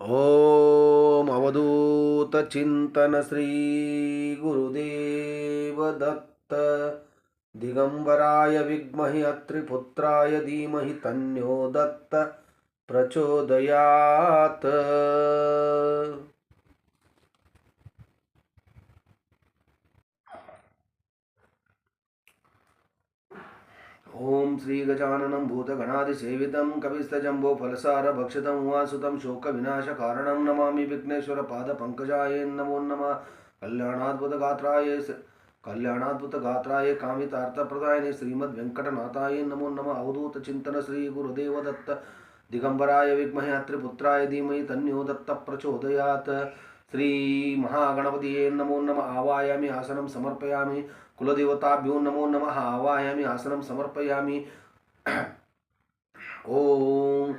ओम अवधूत चिंतन श्री गुरुदेव दत्त दिगंबराय विद्महि अत्रिपुत्राय धीमहि तन्नो दत्त प्रचोदयात्। ओम श्री गजाननं भूतगणादिसेवितं कविस्तजम्बो फलसार भक्षितं वासुतं शोकविनाशकारणं नमामि विघ्नेश्वर पादपङ्कजाय नमो नमः। कल्याणाद्भुतगात्राय कामितार्थप्रदायिने श्रीमद्वेङ्कटनाथाय नमो नमः। अवधूत चिंतन श्री गुरुदेव दत्त दिगंबराय विद्महे अत्रिपुत्राय धीमहि तन्नो दत्त प्रचोदयात्। श्री महागणपतिये नमो नमः। आवायामि आसनं समर्पयामि। कुलदेवताभ्यो नमो नमः। आवायामि आसनं समर्पयामि। ओम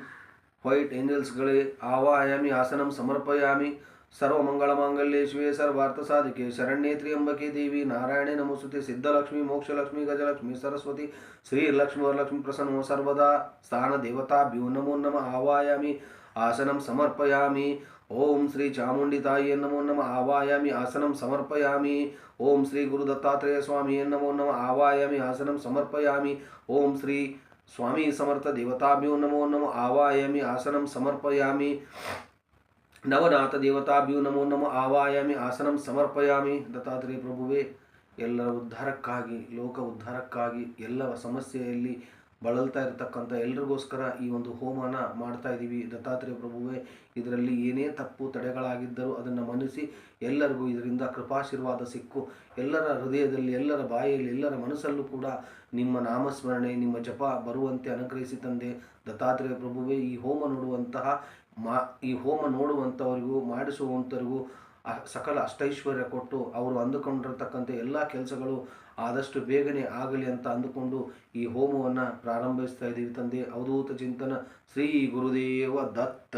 वैट एंजल्सಗಳೇ आवायामि आसनं समर्पयामि। सर्वमंगलमांगल्ये शिवे सर्वार्थसाधिके शरण्ये त्र्यंबके देवी नारायणे नमोस्तुते। सिद्धलक्ष्मी मोक्षलक्ष्मी गजलक्ष्मी सरस्वती श्रीलक्ष्मी वरलक्ष्मी प्रसन्नो सर्वदा। स्थानदेवताभ्यो नमो नमः। आवायामि आसनं समर्पयामि। ओम श्री चामुंडिताये नमो नमः। आवायामि आसनं समर्पयामि। ओम श्री गुरुदत्तात्रेय स्वामी नमो नमः। आवायामि आसनं समर्पयामि। ओम श्री स्वामी समर्थ देवताभ्यो नमो नमः। आवायामि आसनं समर्पयामि। नवनाथ देवताभ्यो नमो नमः। आवायामि आसनं समर्पयामि। दत्ताತ್ರೇಯ ಪ್ರಭುವೇ, ಎಲ್ಲರ ಉದ್ಧಾರಕ್ಕಾಗಿ, ಲೋಕ ಉದ್ಧಾರಕ್ಕಾಗಿ, ಎಲ್ಲ ಸಮಸ್ಯೆಯಲ್ಲಿ ಬಳಲ್ತಾ ಇರತಕ್ಕಂಥ ಎಲ್ರಿಗೋಸ್ಕರ ಈ ಒಂದು ಹೋಮನ ಮಾಡ್ತಾ ಇದ್ದೀವಿ ದತ್ತಾತ್ರೇಯ ಪ್ರಭುವೇ. ಇದರಲ್ಲಿ ಏನೇ ತಪ್ಪು ತಡೆಗಳಾಗಿದ್ದರೂ ಅದನ್ನು ಮನ್ನಿಸಿ ಎಲ್ಲರಿಗೂ ಇದರಿಂದ ಕೃಪಾಶೀರ್ವಾದ ಸಿಕ್ಕು ಎಲ್ಲರ ಹೃದಯದಲ್ಲಿ, ಎಲ್ಲರ ಬಾಯಲ್ಲಿ, ಎಲ್ಲರ ಮನಸ್ಸಲ್ಲೂ ಕೂಡ ನಿಮ್ಮ ನಾಮಸ್ಮರಣೆ, ನಿಮ್ಮ ಜಪ ಬರುವಂತೆ ಅನುಗ್ರಹಿಸಿ ತಂದೆ ದತ್ತಾತ್ರೇಯ ಪ್ರಭುವೇ. ಈ ಹೋಮ ನೋಡುವಂಥವರಿಗೂ ಮಾಡಿಸುವಂಥವರಿಗೂ ಸಕಲ ಅಷ್ಟೈಶ್ವರ್ಯ ಕೊಟ್ಟು ಅವರು ಅಂದುಕೊಂಡಿರತಕ್ಕಂಥ ಎಲ್ಲ ಕೆಲಸಗಳು ಆದಷ್ಟು ಬೇಗನೆ ಆಗಲಿ ಅಂತ ಅಂದುಕೊಂಡು ಈ ಹೋಮವನ್ನು ಪ್ರಾರಂಭಿಸ್ತಾ ಇದ್ದೀವಿ ತಂದೆ. ಅವಧೂತ ಚಿಂತನ ಶ್ರೀ ಗುರುದೇವ ದತ್ತ.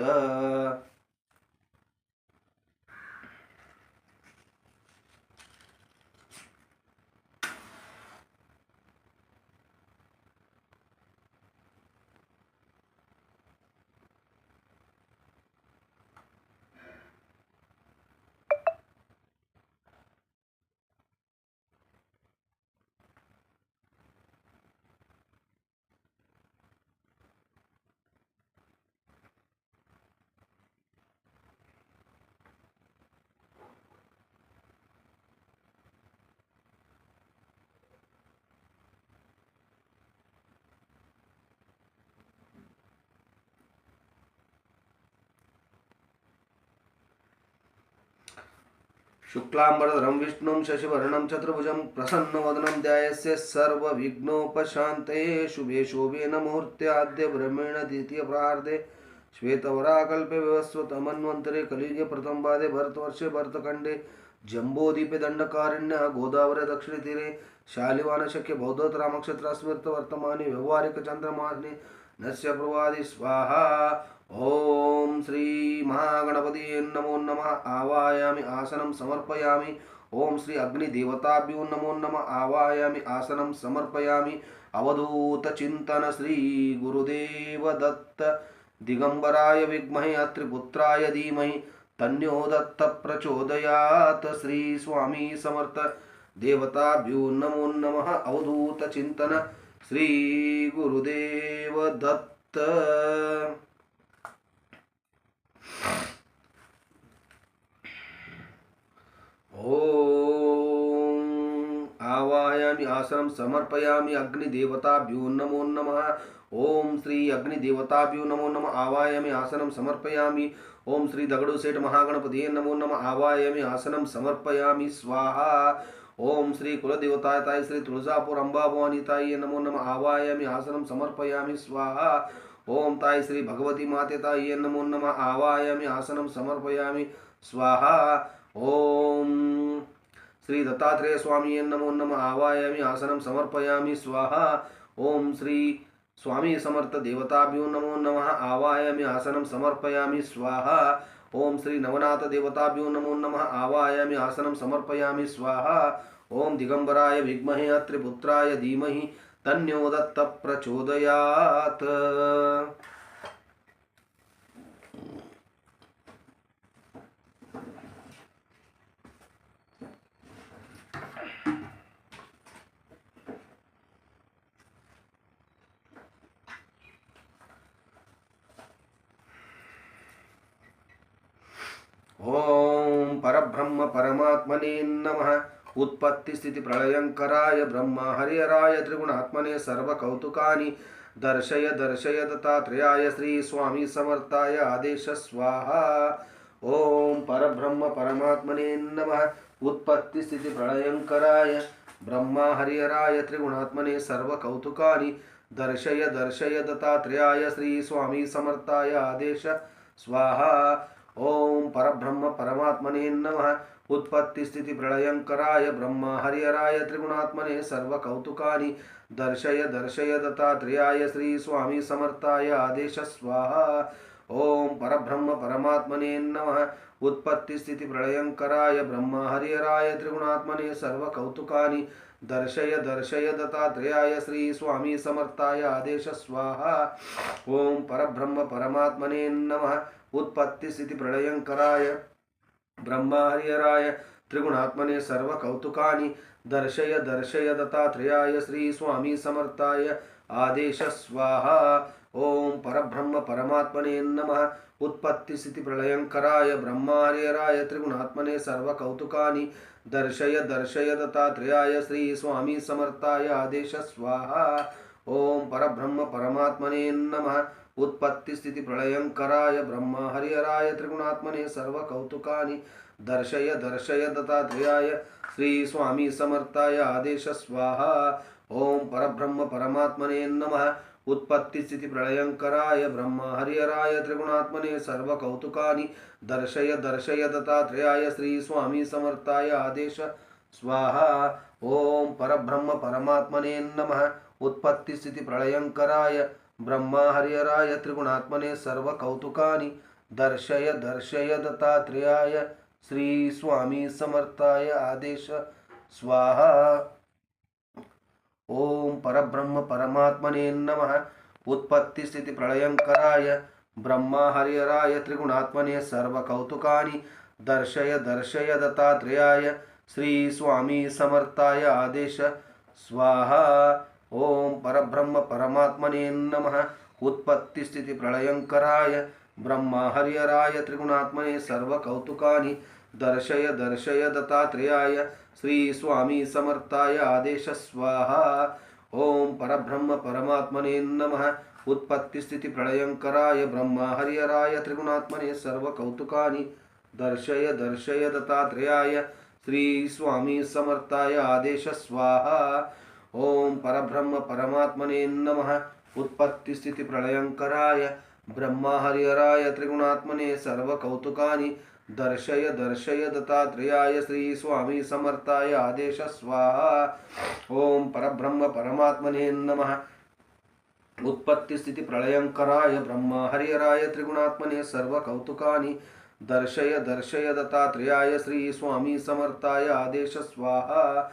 शुक्लांबरधरं विष्णुं शशिवर्णं चतुर्भुजं प्रसन्नवदनं ध्यायस्य सर्वविघ्नोपशान्तये। शुभे शोभेन मुहूर्त्याद्य ब्रह्मेण द्वितीयप्रार्धे श्वेतवराकल्पे विवस्वतमन्वन्तरे कलियुगे प्रथमपादे भरतवर्षे भरतखण्डे जम्बोदीपे दण्डकारण्य गोदावरी दक्षिणतीरे शालिवानशक्य बौद्धोत्तरामक्षत्रास्मृतवर्तमाने व्यवहारिकचन्द्रमाने नस्य प्रवादि स्वाहा। ओम श्री महागणपतिये नमो नमः। आवायामि आसनं समर्पयामि। ओम श्री अग्निदेवताभ्यो नमो नमः। आवायामि आसनं समर्पयामि। अवधूत चिंतन श्री गुरुदेव दत्त दिगंबराय विद्महे अत्रिपुत्राय धीमहि तन्नो दत्त प्रचोदयात्। श्री स्वामी समर्थ देवताभ्यो नमो नमः। अवधूत चिंतन श्री गुरुदेव दत्त। ओम आवायामि आसनं समर्पयामि। अग्निदेवताभ्यो नमो नमः। ओम श्री अग्निदेवताभ्यो नमो नमः। आवायामि आसनं समर्पयामि। ओम श्री दगड़ू सेठ महागणपतिये नमो नमः। आवायामि आसनं समर्पयामि स्वाहा। ओम श्री कुलदेवताय ताय श्री तुळजापुर अंबा भवानी ताये नमो नमः। आवायामि आसनं समर्पयामि स्वाहा। ओम ताय श्री भगवती माते ताये नमो नमः। आवायामि आसनं समर्पयामि स्वाहा। ओम श्री दत्तात्रेय स्वामी नमो नमः। आवायामि आसनं समर्पयामि स्वाहा। ओम श्री स्वामी समर्थ देवताभ्यो नमो नमः। आवायामि आसनं समर्पयामि स्वाहा। ओम श्री नवनाथ देवताभ्यो नमो नमः। आवायामि आसनं समर्पयामि स्वाहा। ओम दिगंबराय विद्महे अत्रिपुत्राय धीमहि तन्नो दत्त प्रचोदयात्। ओम परब्रह्म परमात्मने नमः। उत्पत्ति स्थिति प्रलयंकराय ब्रह्मा हरिहराय त्रिगुणात्मने सर्वकौतुकानि दर्शय दर्शय दत्तात्रेयाय श्री स्वामी समर्थाय आदेश स्वाहा। ओम परब्रह्म परमात्मने नमः। उत्पत्ति स्थिति प्रलयंकराय ब्रह्मा हरिहराय त्रिगुणात्मने सर्वकौतुकानि दर्शय दर्शय दत्तात्रेयाय श्री स्वामी समर्थाय आदेश स्वाहा। ओम परब्रह्म परमात्मने नमः। उत्पत्ति स्थिति प्रलयंकराय ब्रह्मा हरिहराय त्रिगुणात्मने सर्वकौतुकानि दर्शय दर्शय दत्तात्रेयाय श्री स्वामी समर्थाय आदेश स्वाहा। ओम परब्रह्म परमात्मने नमः। उत्पत्ति स्थिति प्रलयंकराय ब्रह्मा हरिहराय त्रिगुणात्मने सर्वकौतुकानि दर्शय दर्शय दत्तात्रेयाय श्री स्वामी समर्थाय आदेश स्वाहा। ओम परब्रह्म परमात्मने नमः। उत्पत्ति स्थिति प्रलयंकराय ब्रह्मा हरिहराय त्रिगुणात्मने सर्वकौतुकानि दर्शय दर्शय दत्तात्रेयाय श्री स्वामी समर्थाय आदेश स्वाहा। ओम परब्रह्म परमात्मने नमः। उत्पत्ति स्थिति प्रलयंकराय ब्रह्मा हरिहराय त्रिगुणात्मने सर्वकौतुकानि दर्शय दर्शय दत्तात्रेयाय श्री स्वामी समर्थाय आदेश स्वाहा। ओम परब्रह्म परमात्मने नमः। उत्पत्ति स्थिति प्रलयंकराय ब्रह्मा हरिहराय त्रिगुणात्मने सर्वकौतुकानि दर्शय दर्शय दत्तात्रेयाय श्री स्वामी समर्थाय आदेश स्वाहा। ओम परब्रह्म परमात्मने नमः। उत्पत्ति स्थिति प्रलयंकराय ब्रह्मा हरिहराय त्रिगुणात्मने सर्वकौतुकानि दर्शय दर्शय दत्तात्रेयाय श्री स्वामी समर्थाय आदेश स्वाहा। ओम परब्रह्म परमात्मने नमः। उत्पत्ति स्थिति प्रलयंकराय ब्रह्मा हरिहराय त्रिगुणात्मने सर्वकौतुकानि दर्शय दर्शय दत्तात्रेयाय श्री स्वामी समर्थाय आदेश स्वाहा। ओम परब्रह्म परमात्मने नमः। उत्पत्ति स्थिति प्रलयंकराय ब्रह्मा हरिहराय त्रिगुणात्मने सर्वकौतुकानि दर्शय दर्शय दत्तात्रेयाय श्री स्वामी समर्थाय आदेश स्वाहा। ओम परब्रह्म परमात्मने नमः। उत्पत्ति स्थिति प्रलयंकराय ब्रह्मा हरिहराय त्रिगुणात्मने सर्वकौतुकानि दर्शय दर्शय दत्तात्रेयाय श्री स्वामी समर्थाय आदेश स्वाहा। ओम परब्रह्म परमात्मने नमः। उत्पत्ति स्थिति प्रलयंकराय ब्रह्मा हरिहराय त्रिगुणात्मने सर्वकौतुकानि दर्शय दर्शय दत्तात्रेयाय श्री स्वामी समर्थाय आदेश स्वाहा। ओम परब्रह्म परमात्मने नमः। उत्पत्ति स्थिति प्रलयंकराय ब्रह्मा हरिहराय त्रिगुणात्मने सर्वकौतुकानि दर्शय दर्शय दत्तात्रेयाय श्री स्वामी समर्थाय आदेश स्वाहा। ओम परब्रह्म परमात्मने नमः। उत्पत्ति स्थिति प्रलयंकराय ब्रह्मा हरिहराय त्रिगुणात्मने सर्वकौतुकानि दर्शय दर्शय दत्तात्रेयाय श्री स्वामी समर्थाय आदेश स्वाहा।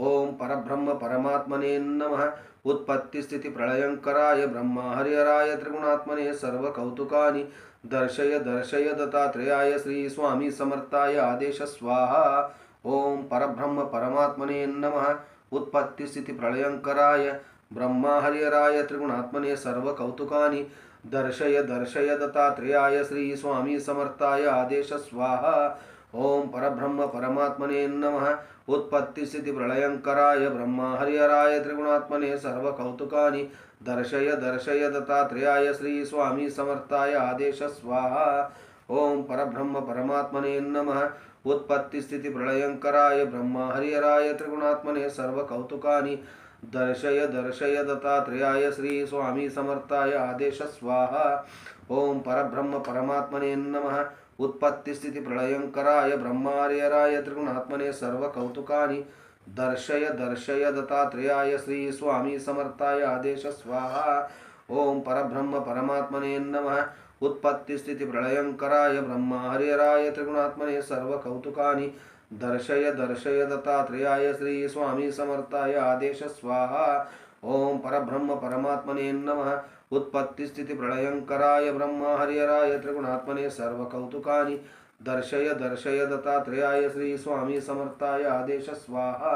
ओम परब्रह्म परमात्मने नमः। उत्पत्ति स्थिति प्रलयंकराय ब्रह्मा हरिहराय त्रिगुणात्मने सर्वकौतुकानि दर्शय दर्शय दत्तात्रेयाय श्री स्वामी समर्थाय आदेश स्वाहा। ओम परब्रह्म परमात्मने नमः। उत्पत्ति स्थिति प्रलयंकराय ब्रह्मा हरिहराय त्रिगुणात्मने सर्वकौतुकानि दर्शय दर्शय दत्तात्रेयाय श्री स्वामी समर्थाय आदेश स्वाहा। ओम परब्रह्म परमात्मने नमः। उत्पत्ति स्थिति प्रलयंकराय ब्रह्मा हरिहराय त्रिगुणात्मने सर्वकौतुकानि दर्शय दर्शय दत्तात्रेयाय श्री स्वामी समर्थाय आदेश स्वाहा। ओम परब्रह्म परमात्मने नमः। उत्पत्ति स्थिति प्रलयंकराय ब्रह्मा हरिहराय त्रिगुणात्मने सर्वकौतुकानि दर्शय दर्शय दत्तात्रेयाय श्री स्वामी समर्थाय आदेश स्वाहा। ओम परब्रह्म परमात्मने नमः। उत्पत्ति स्थिति प्रलयंकराय ब्रह्मा हरिहराय त्रिगुणात्मने सर्वकौतुकानि दर्शय दर्शय दत्तात्रेयाय श्री स्वामी समर्थाय आदेश स्वाहा। ओम परब्रह्म परमात्मने नमः। उत्पत्ति स्थिति प्रलयंकराय ब्रह्मा हरिहराय त्रिगुणात्मने सर्वकौतुकानि दर्शय दर्शय दत्तात्रेयाय श्री स्वामी समर्थाय आदेश स्वाहा। ओम परब्रह्म परमात्मने नमः। उत्पत्ति स्थिति प्रलयंकराय ब्रह्मा हरिहराय त्रिगुणात्मने सर्वकौतुकानि दर्शय दर्शय दत्तात्रेयाय श्री स्वामी समर्थाय आदेश स्वाहा।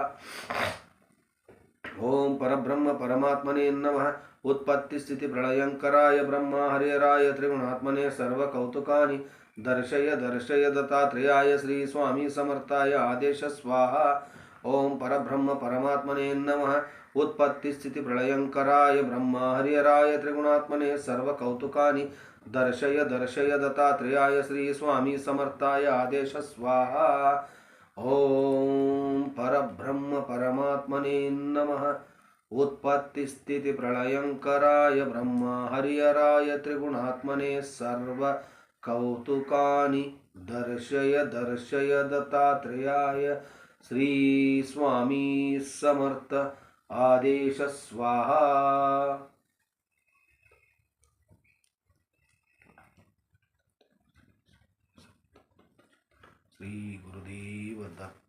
ओम परब्रह्म परमात्मने नमः। उत्पत्तिस्थितिप्रलयङ्कराय ब्रह्मा हरिहराय त्रिगुणात्मने सर्वकौतुकानि दर्शय दर्शय दत्तात्रेयाय श्री स्वामी समर्थाय आदेश स्वाहा। ओम परब्रह्म परमात्मने नमः। उत्पत्तिस्थितिप्रलयङ्कराय ब्रह्मा हरिहराय त्रिगुणात्मने सर्वकौतुकानि दर्शय दर्शय दत्तात्रेयाय श्री स्वामी समर्थाय आदेश स्वाहा। ओम परब्रह्म परमात्मने नमः। उत्पत्तिस्थितिप्रलयङ्कराय ब्रह्मा हरिहराय त्रिगुणात्मने सर्वकौतुकानि दर्शय दर्शय दत्तात्रेयाय श्री स्वामी समर्थ आदेश स्वाहा। श्री गुरुदेव दत्त।